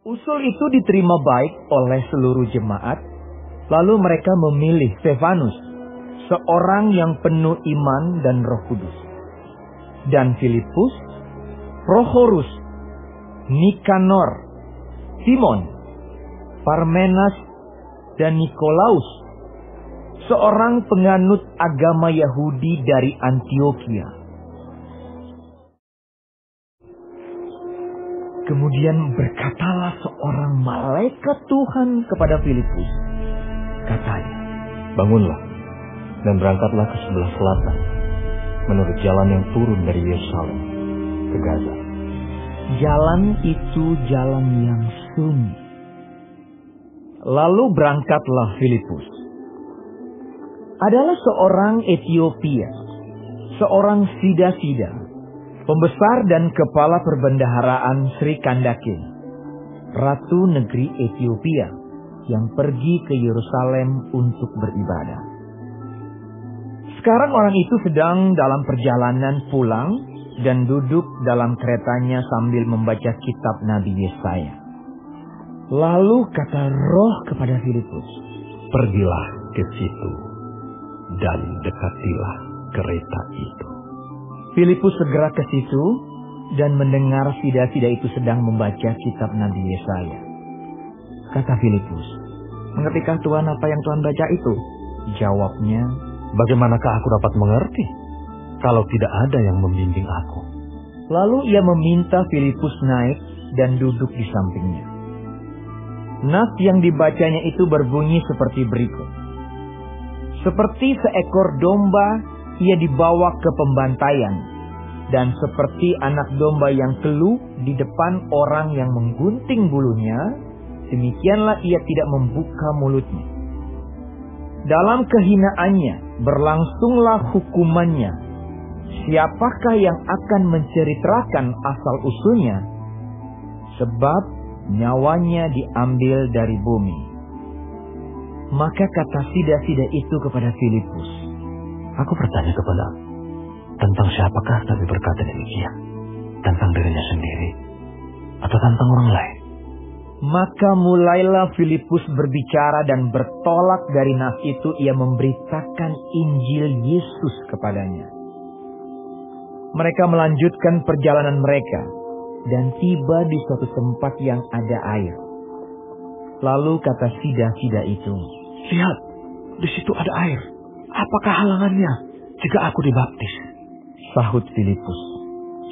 Usul itu diterima baik oleh seluruh jemaat, lalu mereka memilih Stefanus, seorang yang penuh iman dan Roh Kudus, dan Filipus, Prochorus, Nikanor, Timon, Parmenas, dan Nikolaus, seorang penganut agama Yahudi dari Antioquia. Kemudian berkatalah seorang malaikat Tuhan kepada Filipus. Katanya, "Bangunlah dan berangkatlah ke sebelah selatan, menurut jalan yang turun dari Yerusalem ke Gaza." Jalan itu jalan yang sunyi. Lalu berangkatlah Filipus. Adalah seorang Etiopia, seorang Sida-Sida, pembesar dan kepala perbendaharaan Sri Kandake, ratu negeri Etiopia, yang pergi ke Yerusalem untuk beribadah. Sekarang orang itu sedang dalam perjalanan pulang dan duduk dalam keretanya sambil membaca kitab Nabi Yesaya. Lalu kata Roh kepada Filipus, "Pergilah ke situ dan dekatilah kereta itu." Filipus segera ke situ dan mendengar Sida-Sida itu sedang membaca kitab Nabi Yesaya. Kata Filipus, "Mengertikah Tuhan apa yang Tuhan baca itu?" Jawabnya, "Bagaimanakah aku dapat mengerti kalau tidak ada yang membimbing aku?" Lalu ia meminta Filipus naik dan duduk di sampingnya. Nas yang dibacanya itu berbunyi seperti berikut. Seperti seekor domba ia dibawa ke pembantaian, dan seperti anak domba yang keluh di depan orang yang menggunting bulunya, demikianlah ia tidak membuka mulutnya. Dalam kehinaannya berlangsunglah hukumannya. Siapakah yang akan menceritakan asal-usulnya? Sebab nyawanya diambil dari bumi. Maka kata Sida-Sida itu kepada Filipus, "Aku bertanya kepadamu, tentang siapakah Nabi berkata demikian? Tentang dirinya sendiri atau tentang orang lain?" Maka mulailah Filipus berbicara dan bertolak dari nas itu ia memberitakan Injil Yesus kepadanya. Mereka melanjutkan perjalanan mereka dan tiba di suatu tempat yang ada air. Lalu kata Sida-Sida itu, "Lihat, di situ ada air. Apakah halangannya jika aku dibaptis?" Sahut Filipus,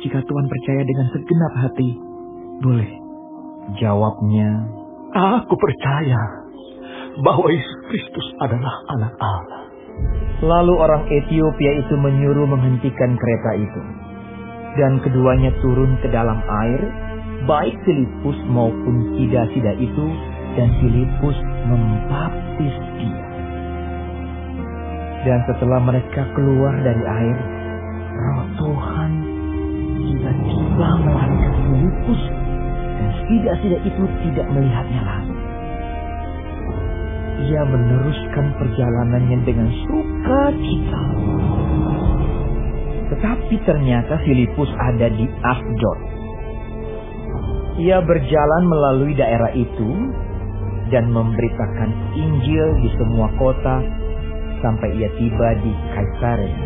"Jika Tuhan percaya dengan segenap hati, boleh." Jawabnya, "Aku percaya bahwa Yesus Kristus adalah Anak Allah." Lalu orang Etiopia itu menyuruh menghentikan kereta itu. Dan keduanya turun ke dalam air, baik Filipus maupun Sida-Sida itu, dan Filipus membaptis dia. Dan setelah mereka keluar dari air, Roh Tuhan tiba-tiba melahirkan Filipus, dan Sida-Sida itu tidak melihatnya lagi. Ia meneruskan perjalanannya dengan sukacita. Tetapi ternyata Filipus ada di Asdod. Ia berjalan melalui daerah itu dan memberitakan Injil di semua kota sampai ia tiba di Kaisarea.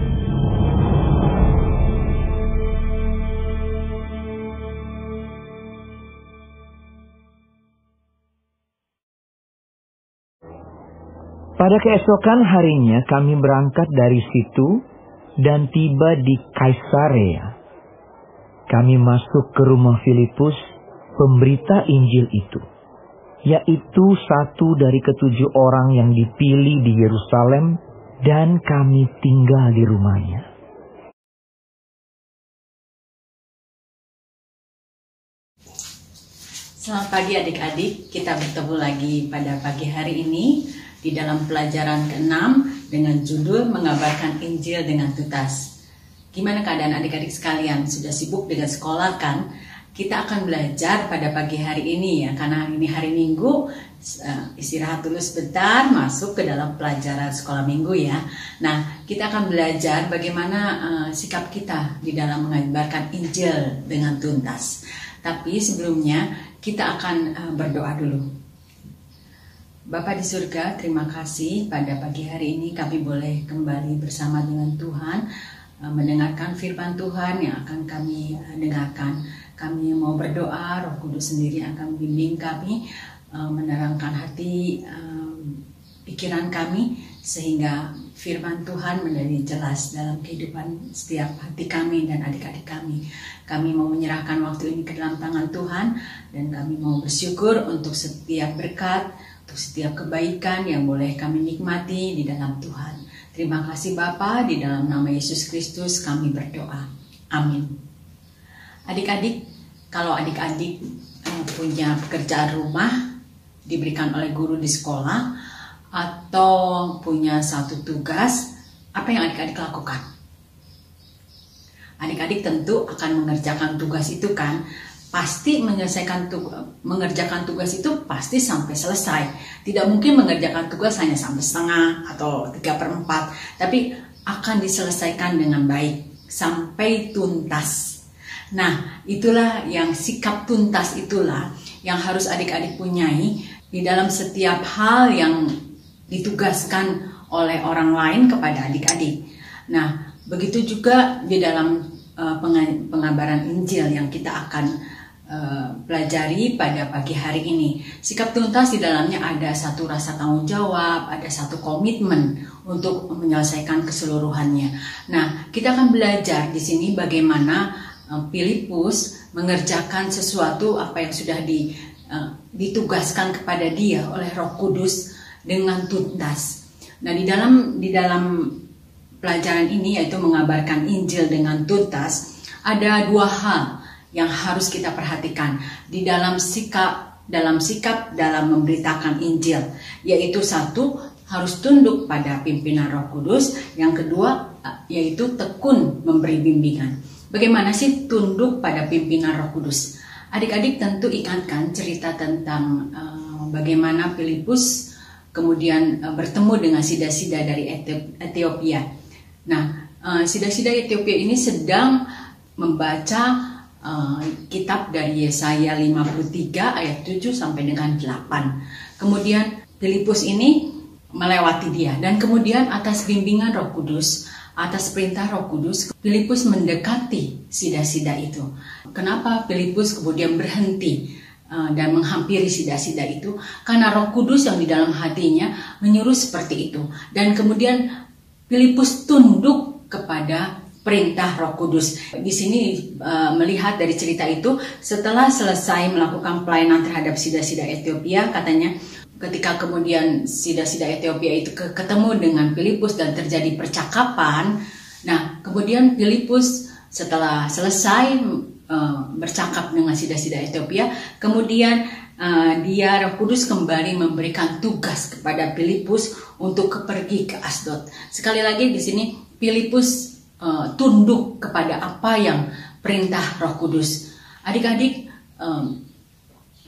Pada keesokan harinya kami berangkat dari situ dan tiba di Kaisarea. Kami masuk ke rumah Filipus, pemberita Injil itu, yaitu satu dari ketujuh orang yang dipilih di Yerusalem, dan kami tinggal di rumahnya. Selamat pagi adik-adik, kita bertemu lagi pada pagi hari ini di dalam pelajaran ke-6 dengan judul mengabarkan Injil dengan tuntas. Gimana keadaan adik-adik sekalian? Sudah sibuk dengan sekolah kan? Kita akan belajar pada pagi hari ini ya, karena ini hari Minggu, istirahat dulu sebentar, masuk ke dalam pelajaran sekolah minggu ya. Nah, kita akan belajar bagaimana sikap kita di dalam mengabarkan Injil dengan tuntas. Tapi sebelumnya kita akan berdoa dulu. Bapa di surga, terima kasih pada pagi hari ini kami boleh kembali bersama dengan Tuhan, mendengarkan firman Tuhan yang akan kami dengarkan. Kami mau berdoa, Roh Kudus sendiri akan membimbing kami, menerangkan hati, pikiran kami, sehingga firman Tuhan menjadi jelas dalam kehidupan setiap hati kami dan adik-adik kami. Kami mau menyerahkan waktu ini ke dalam tangan Tuhan, dan kami mau bersyukur untuk setiap berkat, untuk setiap kebaikan yang boleh kami nikmati di dalam Tuhan. Terima kasih Bapa, di dalam nama Yesus Kristus kami berdoa. Amin. Adik-adik, kalau adik-adik punya pekerjaan rumah diberikan oleh guru di sekolah, atau punya satu tugas, apa yang adik-adik lakukan? Adik-adik tentu akan mengerjakan tugas itu kan, pasti mengerjakan tugas itu pasti sampai selesai. Tidak mungkin mengerjakan tugas hanya sampai setengah atau 3/4, tapi akan diselesaikan dengan baik sampai tuntas. Nah, itulah yang sikap tuntas itulah yang harus adik-adik punyai di dalam setiap hal yang ditugaskan oleh orang lain kepada adik-adik. Nah, begitu juga di dalam pengabaran Injil yang kita akan pelajari pada pagi hari ini. Sikap tuntas di dalamnya ada satu rasa tanggung jawab, ada satu komitmen untuk menyelesaikan keseluruhannya. Nah, kita akan belajar di sini bagaimana Filipus mengerjakan sesuatu apa yang sudah ditugaskan kepada dia oleh Roh Kudus dengan tuntas. Nah, di dalam pelajaran ini, yaitu mengabarkan Injil dengan tuntas, ada dua hal yang harus kita perhatikan di dalam sikap dalam memberitakan Injil, yaitu satu, harus tunduk pada pimpinan Roh Kudus, yang kedua yaitu tekun memberi bimbingan. Bagaimana sih tunduk pada pimpinan Roh Kudus? Adik-adik tentu ingatkan cerita tentang bagaimana Filipus kemudian bertemu dengan sida-sida dari Ethiopia. Nah, sida-sida Ethiopia ini sedang membaca kitab dari Yesaya 53 ayat 7 sampai dengan 8. Kemudian Filipus ini melewati dia, dan kemudian atas bimbingan Roh Kudus, atas perintah Roh Kudus, Filipus mendekati sida-sida itu. Kenapa Filipus kemudian berhenti dan menghampiri sida-sida itu? Karena Roh Kudus yang di dalam hatinya menyuruh seperti itu. Dan kemudian Filipus tunduk kepada perintah Roh Kudus. Di sini melihat dari cerita itu, setelah selesai melakukan pelayanan terhadap sida-sida Ethiopia, katanya ketika kemudian sida-sida Ethiopia itu ketemu dengan Filipus dan terjadi percakapan. Nah, kemudian Filipus setelah selesai bercakap dengan sida-sida Ethiopia, kemudian Roh Kudus kembali memberikan tugas kepada Filipus untuk pergi ke Asdod. Sekali lagi di sini Filipus tunduk kepada apa yang perintah Roh Kudus. Adik-adik,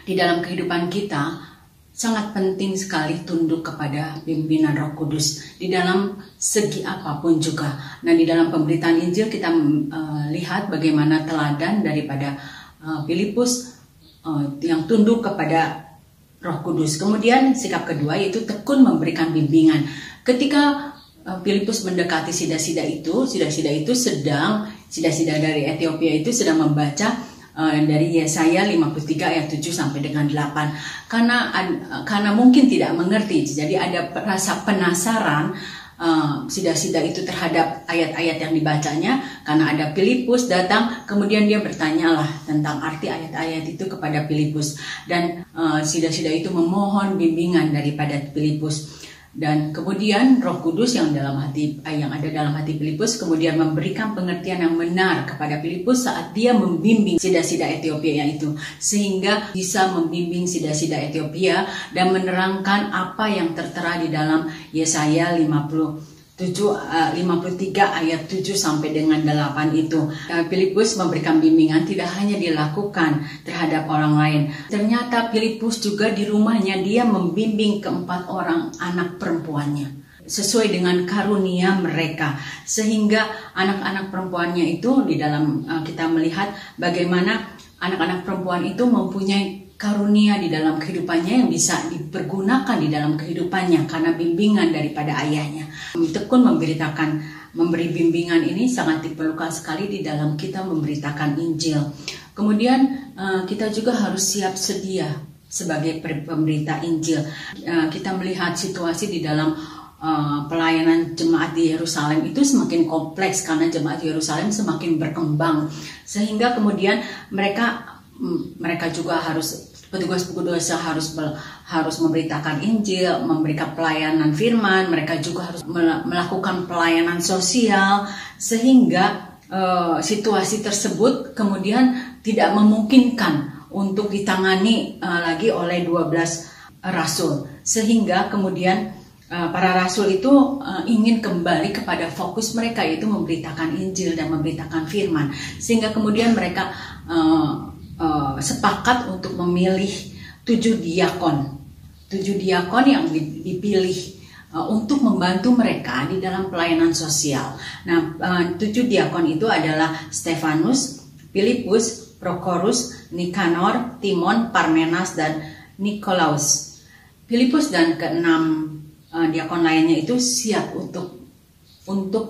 di dalam kehidupan kita sangat penting sekali tunduk kepada pimpinan Roh Kudus di dalam segi apapun juga. Nah, di dalam pemberitaan Injil kita lihat bagaimana teladan daripada Filipus yang tunduk kepada Roh Kudus. Kemudian sikap kedua yaitu tekun memberikan bimbingan. Ketika Filipus mendekati sida-sida itu sida-sida dari Ethiopia itu sedang membaca dari Yesaya 53 ayat 7 sampai dengan 8. Karena mungkin tidak mengerti, jadi ada rasa penasaran sida-sida itu terhadap ayat-ayat yang dibacanya. Karena ada Filipus datang, kemudian dia bertanyalah tentang arti ayat-ayat itu kepada Filipus, dan sida-sida itu memohon bimbingan daripada Filipus. Dan kemudian Roh Kudus yang ada dalam hati Filipus kemudian memberikan pengertian yang benar kepada Filipus saat dia membimbing sida-sida Ethiopia itu, sehingga bisa membimbing sida-sida Ethiopia dan menerangkan apa yang tertera di dalam Yesaya 53 ayat 7 sampai dengan 8 itu. Filipus memberikan bimbingan tidak hanya dilakukan terhadap orang lain. Ternyata Filipus juga di rumahnya dia membimbing 4 orang anak perempuannya sesuai dengan karunia mereka, sehingga anak-anak perempuannya itu di dalam kita melihat bagaimana anak-anak perempuan itu mempunyai karunia di dalam kehidupannya yang bisa dipergunakan di dalam kehidupannya karena bimbingan daripada ayahnya. Tekun memberi bimbingan ini sangat diperlukan sekali di dalam kita memberitakan Injil. Kemudian kita juga harus siap sedia sebagai pemberita Injil. Kita melihat situasi di dalam pelayanan jemaat di Yerusalem itu semakin kompleks karena jemaat Yerusalem semakin berkembang, sehingga kemudian mereka juga petugas-petugas harus memberitakan Injil, memberikan pelayanan firman, mereka juga harus melakukan pelayanan sosial, sehingga situasi tersebut kemudian tidak memungkinkan untuk ditangani lagi oleh 12 rasul, sehingga kemudian para rasul itu ingin kembali kepada fokus mereka, yaitu memberitakan Injil dan memberitakan firman, sehingga kemudian mereka sepakat untuk memilih 7 diakon yang dipilih untuk membantu mereka di dalam pelayanan sosial. Nah, 7 diakon itu adalah Stefanus, Filipus, Prokorus, Nikanor, Timon, Parmenas, dan Nikolaus. Filipus dan keenam diakon lainnya itu siap untuk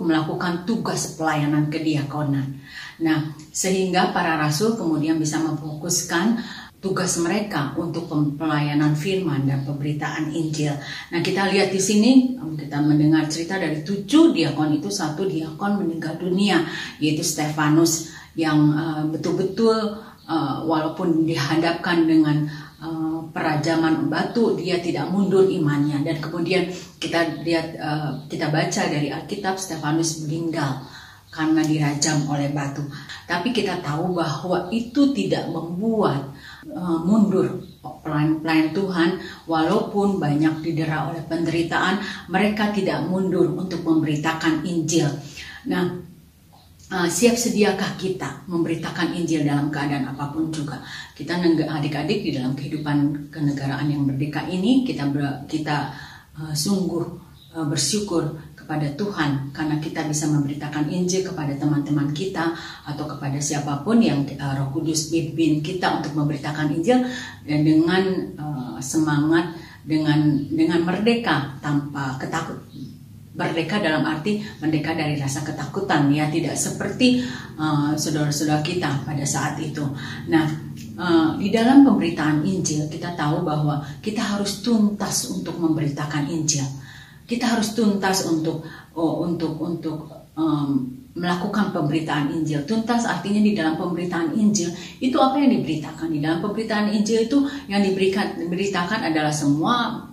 melakukan tugas pelayanan kediakonan. Nah, sehingga para rasul kemudian bisa memfokuskan tugas mereka untuk pelayanan firman dan pemberitaan Injil. Nah, kita lihat di sini, kita mendengar cerita dari 7 diakon itu, 1 diakon meninggal dunia, yaitu Stefanus, yang betul-betul walaupun dihadapkan dengan perajaman batu, dia tidak mundur imannya. Dan kemudian kita baca dari Alkitab, Stefanus meninggal karena dirajam oleh batu. Tapi kita tahu bahwa itu tidak membuat mundur pelayan Tuhan, walaupun banyak didera oleh penderitaan, mereka tidak mundur untuk memberitakan Injil. Nah, siap sediakah kita memberitakan Injil dalam keadaan apapun juga? Kita adik-adik di dalam kehidupan kenegaraan yang merdeka ini, kita sungguh bersyukur kepada Tuhan karena kita bisa memberitakan Injil kepada teman-teman kita atau kepada siapapun yang Roh Kudus pimpin kita untuk memberitakan Injil dengan semangat, dengan merdeka, tanpa ketakut. Merdeka dalam arti merdeka dari rasa ketakutan, ya, tidak seperti saudara-saudara kita pada saat itu. Nah, di dalam pemberitaan Injil kita tahu bahwa kita harus tuntas untuk memberitakan Injil. Kita harus tuntas untuk melakukan pemberitaan Injil. Tuntas artinya di dalam pemberitaan Injil itu apa yang diberitakan. Di dalam pemberitaan Injil itu yang diberitakan adalah semua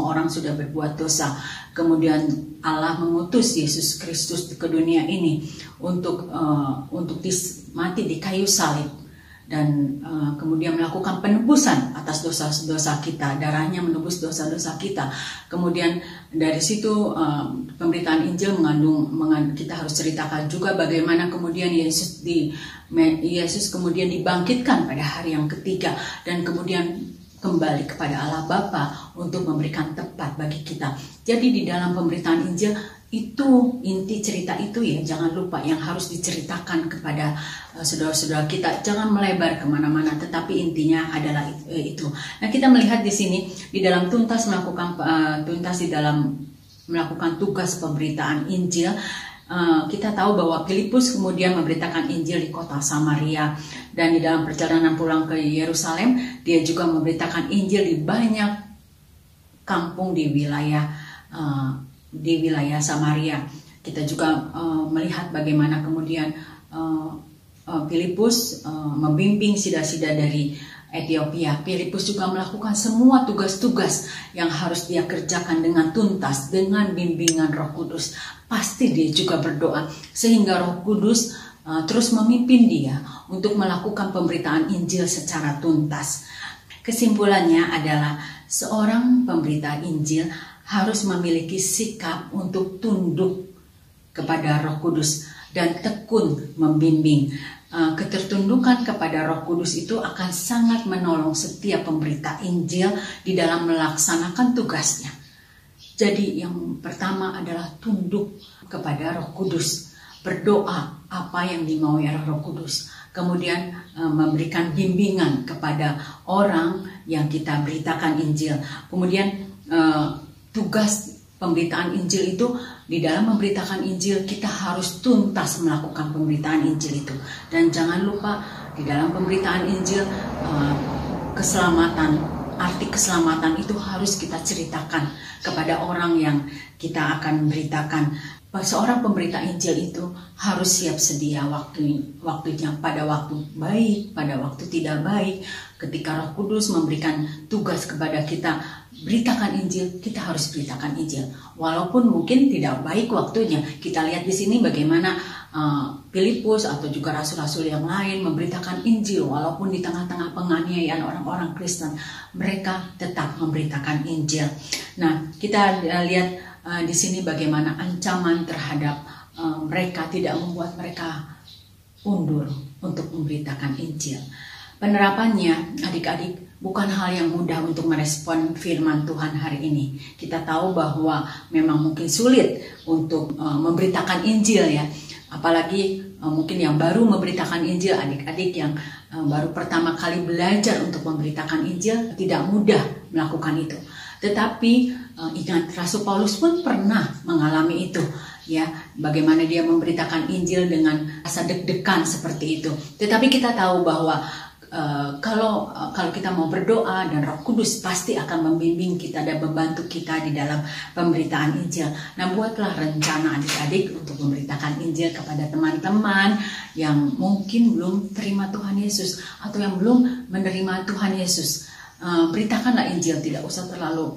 orang sudah berbuat dosa. Kemudian Allah mengutus Yesus Kristus ke dunia ini untuk mati di kayu salib. Dan kemudian melakukan penebusan atas dosa-dosa kita, darahnya menebus dosa-dosa kita. Kemudian dari situ pemberitaan Injil mengandung kita harus ceritakan juga bagaimana kemudian Yesus kemudian dibangkitkan pada hari yang ketiga dan kemudian kembali kepada Allah Bapa untuk memberikan tempat bagi kita. Jadi di dalam pemberitaan Injil itu inti cerita itu, ya, jangan lupa yang harus diceritakan kepada saudara-saudara kita. Jangan melebar kemana-mana, tetapi intinya adalah itu. Nah, kita melihat di sini di dalam tuntas di dalam melakukan tugas pemberitaan Injil. Kita tahu bahwa Filipus kemudian memberitakan Injil di kota Samaria, dan di dalam perjalanan pulang ke Yerusalem dia juga memberitakan Injil di banyak kampung di wilayah Samaria. Kita juga melihat bagaimana kemudian Filipus membimbing sida-sida dari Ethiopia. Filipus juga melakukan semua tugas-tugas yang harus dia kerjakan dengan tuntas, dengan bimbingan Roh Kudus. Pasti dia juga berdoa sehingga Roh Kudus terus memimpin dia untuk melakukan pemberitaan Injil secara tuntas. Kesimpulannya adalah seorang pemberita Injil harus memiliki sikap untuk tunduk kepada Roh Kudus dan tekun membimbing. Ketertundukan kepada Roh Kudus itu akan sangat menolong setiap pemberita Injil di dalam melaksanakan tugasnya. Jadi yang pertama adalah tunduk kepada Roh Kudus. Berdoa apa yang dimaui oleh Roh Kudus. kemudian memberikan bimbingan kepada orang yang kita beritakan Injil. Kemudian tugas pemberitaan Injil itu, di dalam memberitakan Injil kita harus tuntas melakukan pemberitaan Injil itu. Dan jangan lupa di dalam pemberitaan Injil keselamatan, arti keselamatan itu harus kita ceritakan kepada orang yang kita akan beritakan. Seorang pemberita Injil itu harus siap sedia waktunya, pada waktu baik, pada waktu tidak baik. Ketika Roh Kudus memberikan tugas kepada kita, beritakan Injil, kita harus beritakan Injil. Walaupun mungkin tidak baik waktunya. Kita lihat di sini bagaimana Filipus atau juga rasul-rasul yang lain memberitakan Injil. Walaupun di tengah-tengah penganiayaan orang-orang Kristen, mereka tetap memberitakan Injil. Nah, kita lihat di sini bagaimana ancaman terhadap mereka tidak membuat mereka undur untuk memberitakan Injil. Penerapannya, adik-adik, bukan hal yang mudah untuk merespon firman Tuhan hari ini. Kita tahu bahwa memang mungkin sulit untuk memberitakan Injil ya. Apalagi mungkin yang baru memberitakan Injil, adik-adik yang baru pertama kali belajar untuk memberitakan Injil, tidak mudah melakukan itu. Tetapi ingat, Rasul Paulus pun pernah mengalami itu. Ya, bagaimana dia memberitakan Injil dengan rasa deg-degan seperti itu. Tetapi kita tahu bahwa kalau kita mau berdoa, dan Roh Kudus pasti akan membimbing kita dan membantu kita di dalam pemberitaan Injil. Nah, buatlah rencana adik-adik untuk memberitakan Injil kepada teman-teman yang mungkin belum terima Tuhan Yesus atau yang belum menerima Tuhan Yesus. Beritakanlah Injil, tidak usah terlalu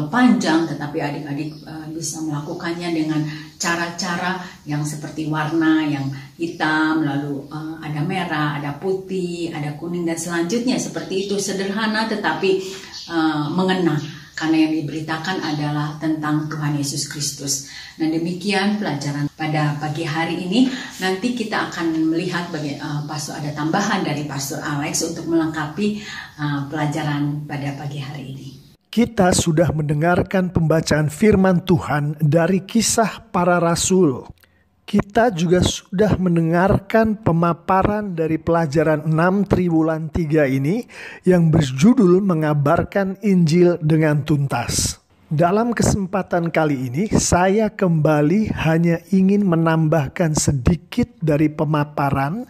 panjang, tetapi adik-adik bisa melakukannya dengan cara-cara yang seperti warna yang hitam, lalu ada merah, ada putih, ada kuning, dan selanjutnya seperti itu. Sederhana tetapi mengena, karena yang diberitakan adalah tentang Tuhan Yesus Kristus. Nah, demikian pelajaran pada pagi hari ini. Nanti kita akan melihat Pastor, ada tambahan dari Pastor Alex untuk melengkapi pelajaran pada pagi hari ini. Kita sudah mendengarkan pembacaan firman Tuhan dari Kisah Para Rasul. Kita juga sudah mendengarkan pemaparan dari pelajaran 6 Triwulan 3 ini yang berjudul Mengabarkan Injil dengan Tuntas. Dalam kesempatan kali ini, saya kembali hanya ingin menambahkan sedikit dari pemaparan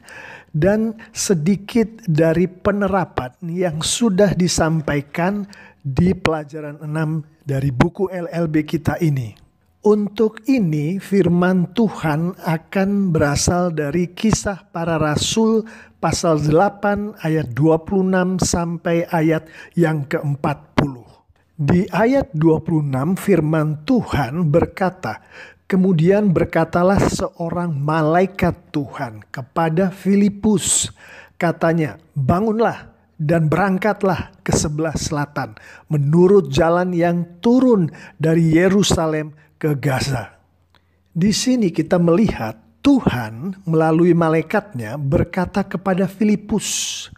dan sedikit dari penerapan yang sudah disampaikan di pelajaran 6 dari buku LLB kita ini. Untuk ini firman Tuhan akan berasal dari Kisah Para Rasul pasal 8 ayat 26 sampai ayat yang ke-40. Di ayat 26 firman Tuhan berkata, "Kemudian berkatalah seorang malaikat Tuhan kepada Filipus, katanya, bangunlah dan berangkatlah ke sebelah selatan menurut jalan yang turun dari Yerusalem ke Gaza." Di sini kita melihat Tuhan melalui malaikatnya berkata kepada Filipus.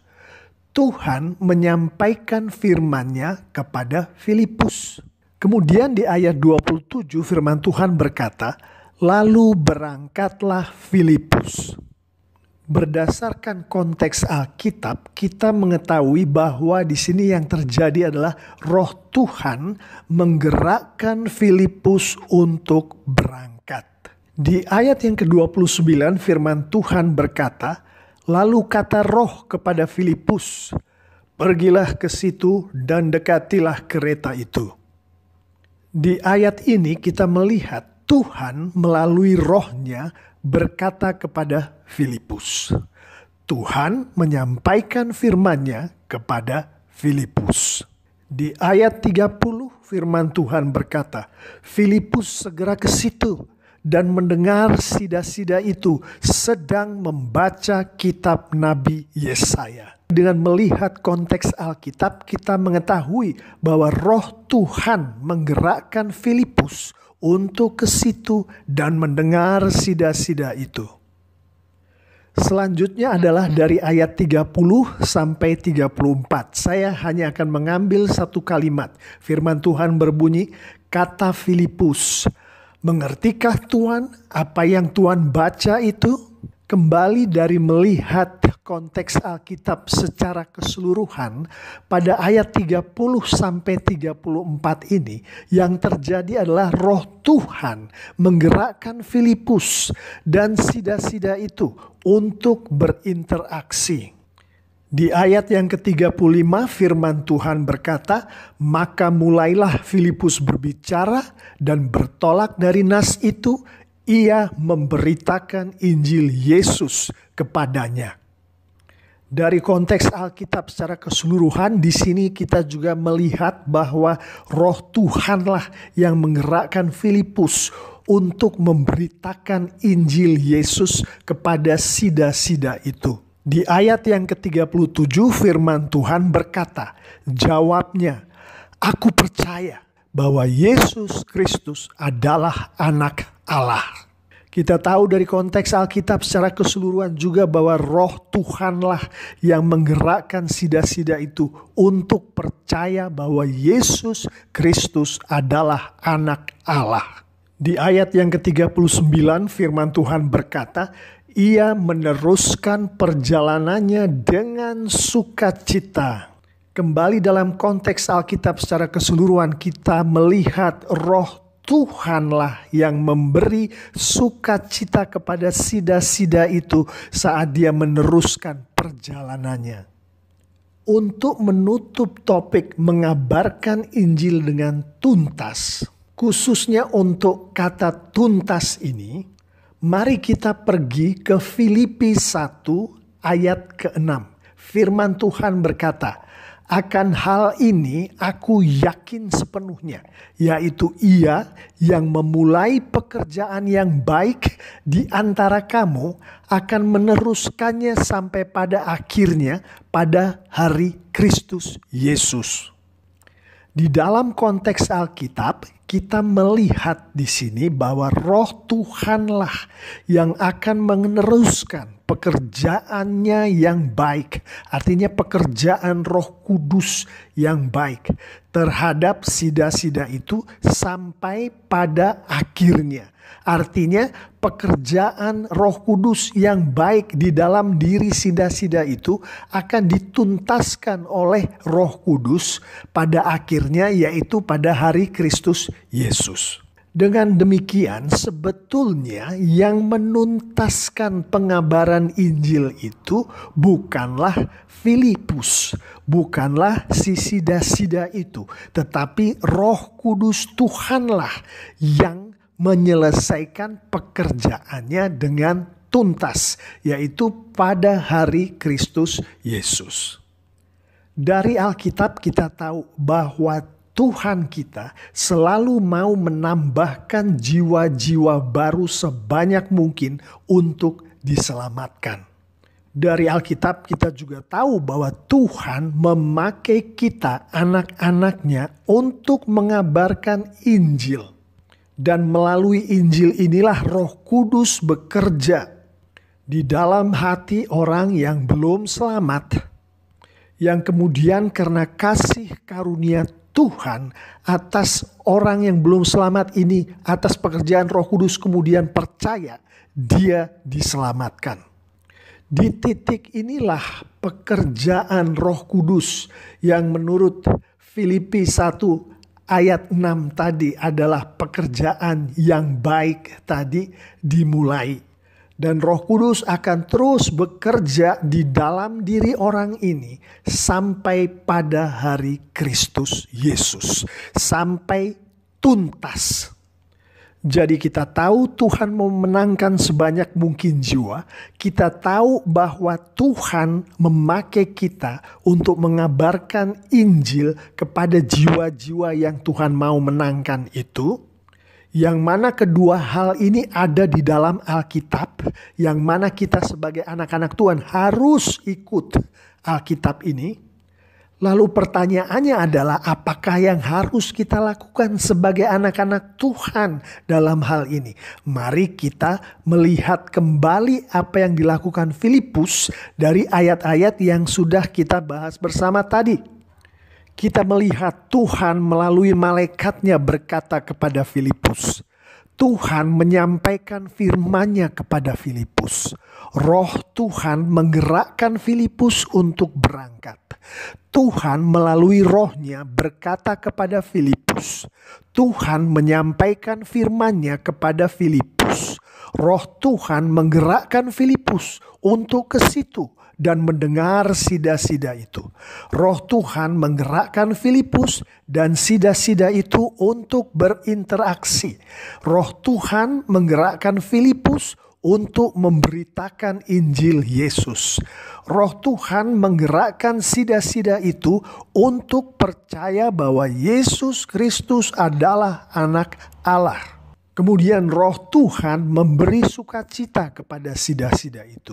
Tuhan menyampaikan firman-Nya kepada Filipus. Kemudian di ayat 27 firman Tuhan berkata, "Lalu berangkatlah Filipus." Berdasarkan konteks Alkitab, kita mengetahui bahwa di sini yang terjadi adalah Roh Tuhan menggerakkan Filipus untuk berangkat. Di ayat yang ke-29 firman Tuhan berkata, "Lalu kata Roh kepada Filipus, pergilah ke situ dan dekatilah kereta itu." Di ayat ini kita melihat Tuhan melalui Roh-Nya berkata kepada Filipus. Tuhan menyampaikan firman-Nya kepada Filipus. Di ayat 30 firman Tuhan berkata, Filipus segera ke situ dan mendengar sida-sida itu sedang membaca kitab Nabi Yesaya. Dengan melihat konteks Alkitab, kita mengetahui bahwa Roh Tuhan menggerakkan Filipus untuk ke situ dan mendengar sida-sida itu. Selanjutnya adalah dari ayat 30 sampai 34. Saya hanya akan mengambil satu kalimat. Firman Tuhan berbunyi, kata Filipus, "Mengertikah Tuhan apa yang Tuhan baca itu?" Kembali dari melihat konteks Alkitab secara keseluruhan, pada ayat 30-34 ini yang terjadi adalah Roh Tuhan menggerakkan Filipus dan sida-sida itu untuk berinteraksi. Di ayat yang ke-35 firman Tuhan berkata, "Maka mulailah Filipus berbicara dan bertolak dari nas itu, ia memberitakan Injil Yesus kepadanya." Dari konteks Alkitab secara keseluruhan, di sini kita juga melihat bahwa Roh Tuhanlah yang menggerakkan Filipus untuk memberitakan Injil Yesus kepada sida-sida itu. Di ayat yang ke-37 firman Tuhan berkata, jawabnya, "Aku percaya bahwa Yesus Kristus adalah Anak Allah." Kita tahu dari konteks Alkitab secara keseluruhan juga bahwa Roh Tuhanlah yang menggerakkan sida-sida itu untuk percaya bahwa Yesus Kristus adalah Anak Allah. Di ayat yang ke-39 firman Tuhan berkata, "Ia meneruskan perjalanannya dengan sukacita." Kembali dalam konteks Alkitab secara keseluruhan kita melihat Roh Tuhanlah yang memberi sukacita kepada sida-sida itu saat dia meneruskan perjalanannya. Untuk menutup topik mengabarkan Injil dengan tuntas, khususnya untuk kata tuntas ini, mari kita pergi ke Filipi 1 ayat ke-6. Firman Tuhan berkata, "Akan hal ini aku yakin sepenuhnya, yaitu Ia yang memulai pekerjaan yang baik di antara kamu akan meneruskannya sampai pada akhirnya pada hari Kristus Yesus." Di dalam konteks Alkitab, kita melihat di sini bahwa Roh Tuhanlah yang akan meneruskan pekerjaannya yang baik. Artinya pekerjaan Roh Kudus yang baik terhadap sida-sida itu sampai pada akhirnya. Artinya pekerjaan Roh Kudus yang baik di dalam diri sida-sida itu akan dituntaskan oleh Roh Kudus pada akhirnya, yaitu pada hari Kristus Yesus. Dengan demikian sebetulnya yang menuntaskan pengabaran Injil itu bukanlah Filipus, bukanlah si sida-sida itu, tetapi Roh Kudus Tuhanlah yang menyelesaikan pekerjaannya dengan tuntas, yaitu pada hari Kristus Yesus. Dari Alkitab kita tahu bahwa Tuhan kita selalu mau menambahkan jiwa-jiwa baru sebanyak mungkin untuk diselamatkan. Dari Alkitab kita juga tahu bahwa Tuhan memakai kita, anak-anaknya, untuk mengabarkan Injil. Dan melalui Injil inilah Roh Kudus bekerja di dalam hati orang yang belum selamat, yang kemudian karena kasih karunia Tuhan atas orang yang belum selamat ini, atas pekerjaan Roh Kudus kemudian percaya, dia diselamatkan. Di titik inilah pekerjaan Roh Kudus yang menurut Filipi 1 ayat 6 tadi adalah pekerjaan yang baik tadi dimulai. Dan Roh Kudus akan terus bekerja di dalam diri orang ini sampai pada hari Kristus Yesus. Sampai tuntas. Jadi kita tahu Tuhan memenangkan sebanyak mungkin jiwa. Kita tahu bahwa Tuhan memakai kita untuk mengabarkan Injil kepada jiwa-jiwa yang Tuhan mau menangkan itu. Yang mana kedua hal ini ada di dalam Alkitab, yang mana kita sebagai anak-anak Tuhan harus ikut Alkitab ini. Lalu pertanyaannya adalah, apakah yang harus kita lakukan sebagai anak-anak Tuhan dalam hal ini? Mari kita melihat kembali apa yang dilakukan Filipus dari ayat-ayat yang sudah kita bahas bersama tadi. Kita melihat Tuhan melalui malaikatnya berkata kepada Filipus, Tuhan menyampaikan firman-Nya kepada Filipus. Roh Tuhan menggerakkan Filipus untuk berangkat. Tuhan melalui rohnya berkata kepada Filipus. Tuhan menyampaikan firman-Nya kepada Filipus. Roh Tuhan menggerakkan Filipus untuk ke situ dan mendengar sida-sida itu. Roh Tuhan menggerakkan Filipus dan sida-sida itu untuk berinteraksi. Roh Tuhan menggerakkan Filipus untuk memberitakan Injil Yesus. Roh Tuhan menggerakkan sida-sida itu untuk percaya bahwa Yesus Kristus adalah Anak Allah. Kemudian Roh Tuhan memberi sukacita kepada sida-sida itu.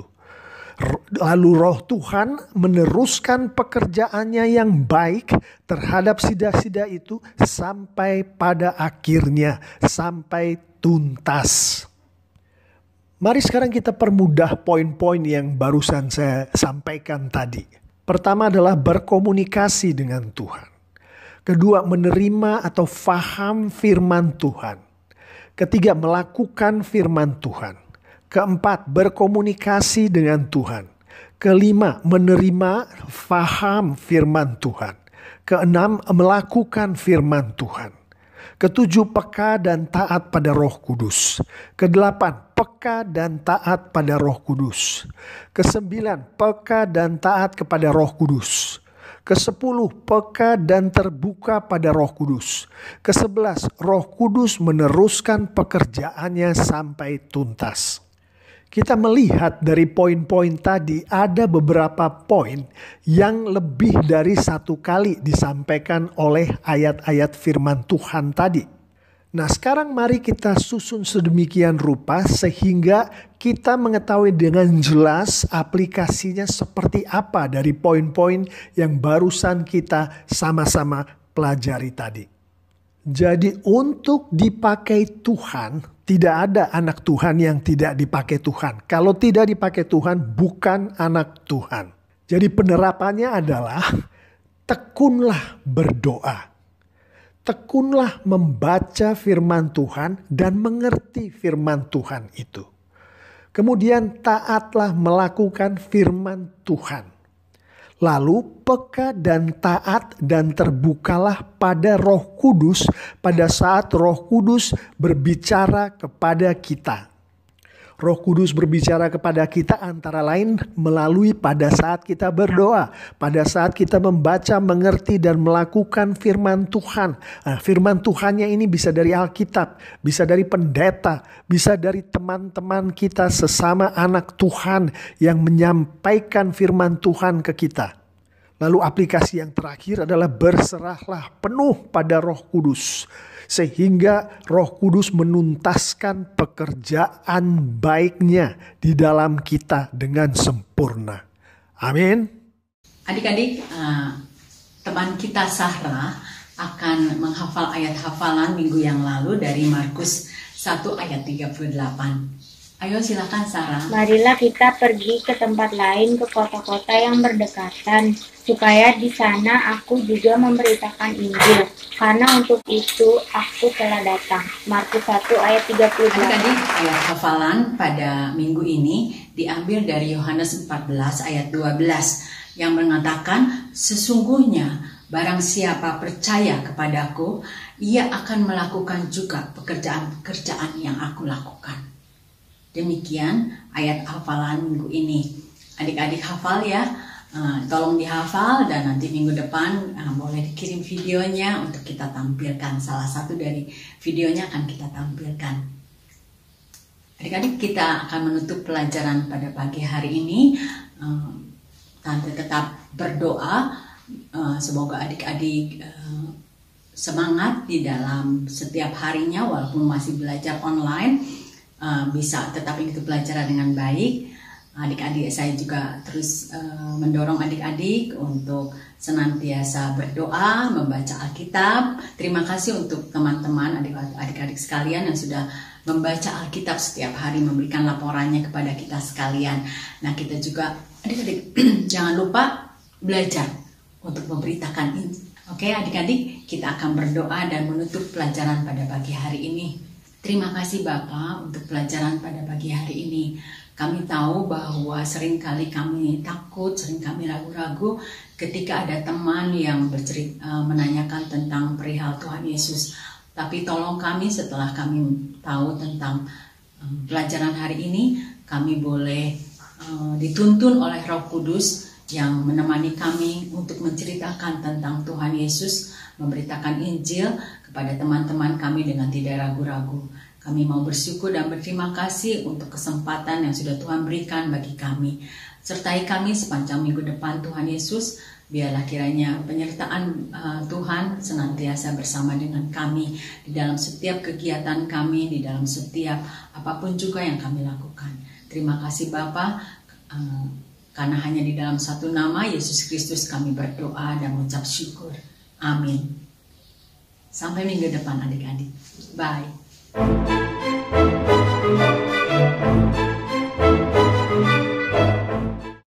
Lalu Roh Tuhan meneruskan pekerjaannya yang baik terhadap sida-sida itu sampai pada akhirnya, sampai tuntas. Mari sekarang kita permudah poin-poin yang barusan saya sampaikan tadi. Pertama adalah berkomunikasi dengan Tuhan. Kedua, menerima atau faham firman Tuhan. Ketiga, melakukan firman Tuhan. Keempat, berkomunikasi dengan Tuhan. Kelima, menerima, faham firman Tuhan. Keenam, melakukan firman Tuhan. Ketujuh, peka dan taat pada Roh Kudus. Kedelapan, peka dan taat pada Roh Kudus. Kesembilan, peka dan taat kepada Roh Kudus. Kesepuluh, peka dan terbuka pada Roh Kudus. Kesebelas, Roh Kudus meneruskan pekerjaannya sampai tuntas. Kita melihat dari poin-poin tadi ada beberapa poin yang lebih dari satu kali disampaikan oleh ayat-ayat firman Tuhan tadi. Nah, sekarang mari kita susun sedemikian rupa sehingga kita mengetahui dengan jelas aplikasinya seperti apa dari poin-poin yang barusan kita sama-sama pelajari tadi. Jadi untuk dipakai Tuhan, tidak ada anak Tuhan yang tidak dipakai Tuhan. Kalau tidak dipakai Tuhan, bukan anak Tuhan. Jadi penerapannya adalah tekunlah berdoa. Tekunlah membaca firman Tuhan dan mengerti firman Tuhan itu. Kemudian taatlah melakukan firman Tuhan. Lalu peka dan taat dan terbukalah pada Roh Kudus pada saat Roh Kudus berbicara kepada kita. Roh Kudus berbicara kepada kita antara lain melalui pada saat kita berdoa, pada saat kita membaca, mengerti dan melakukan firman Tuhan. Nah, firman Tuhannya ini bisa dari Alkitab, bisa dari pendeta, bisa dari teman-teman kita sesama anak Tuhan yang menyampaikan firman Tuhan ke kita. Lalu aplikasi yang terakhir adalah berserahlah penuh pada Roh Kudus. Sehingga Roh Kudus menuntaskan pekerjaan baiknya di dalam kita dengan sempurna. Amin. Adik-adik, teman kita Sahra akan menghafal ayat hafalan minggu yang lalu dari Markus 1 ayat 38. Ayo silakan Sarah. Marilah kita pergi ke tempat lain, ke kota-kota yang berdekatan, supaya di sana aku juga memberitakan Injil. Karena untuk itu aku telah datang. Markus 1 ayat 38. Adik-adik, ayat hafalan pada minggu ini diambil dari Yohanes 14 ayat 12 yang mengatakan, sesungguhnya barang siapa percaya kepadaku, ia akan melakukan juga pekerjaan-pekerjaan yang aku lakukan. Demikian ayat hafalan minggu ini. Adik-adik hafal ya, tolong dihafal dan nanti minggu depan boleh dikirim videonya untuk kita tampilkan. Salah satu dari videonya akan kita tampilkan. Adik-adik, kita akan menutup pelajaran pada pagi hari ini. Tante tetap berdoa, semoga adik-adik semangat di dalam setiap harinya walaupun masih belajar online. Bisa tetap mengikuti pelajaran dengan baik. Adik-adik saya juga terus mendorong adik-adik untuk senantiasa berdoa, membaca Alkitab. Terima kasih untuk teman-teman adik-adik sekalian yang sudah membaca Alkitab setiap hari, memberikan laporannya kepada kita sekalian. Nah, kita juga adik-adik jangan lupa belajar untuk memberitakan ini. Oke adik-adik, kita akan berdoa dan menutup pelajaran pada pagi hari ini. Terima kasih Bapak untuk pelajaran pada pagi hari ini. Kami tahu bahwa seringkali kami takut, sering kami ragu-ragu ketika ada teman yang menanyakan tentang perihal Tuhan Yesus. Tapi tolong kami setelah kami tahu tentang pelajaran hari ini, kami boleh dituntun oleh Roh Kudus yang menemani kami untuk menceritakan tentang Tuhan Yesus, memberitakan Injil kepada teman-teman kami dengan tidak ragu-ragu. Kami mau bersyukur dan berterima kasih untuk kesempatan yang sudah Tuhan berikan bagi kami. Sertai kami sepanjang minggu depan Tuhan Yesus. Biarlah kiranya penyertaan Tuhan senantiasa bersama dengan kami di dalam setiap kegiatan kami, di dalam setiap apapun juga yang kami lakukan. Terima kasih Bapa, karena hanya di dalam satu nama Yesus Kristus kami berdoa dan mengucap syukur. Amin. Sampai minggu depan adik-adik. Bye.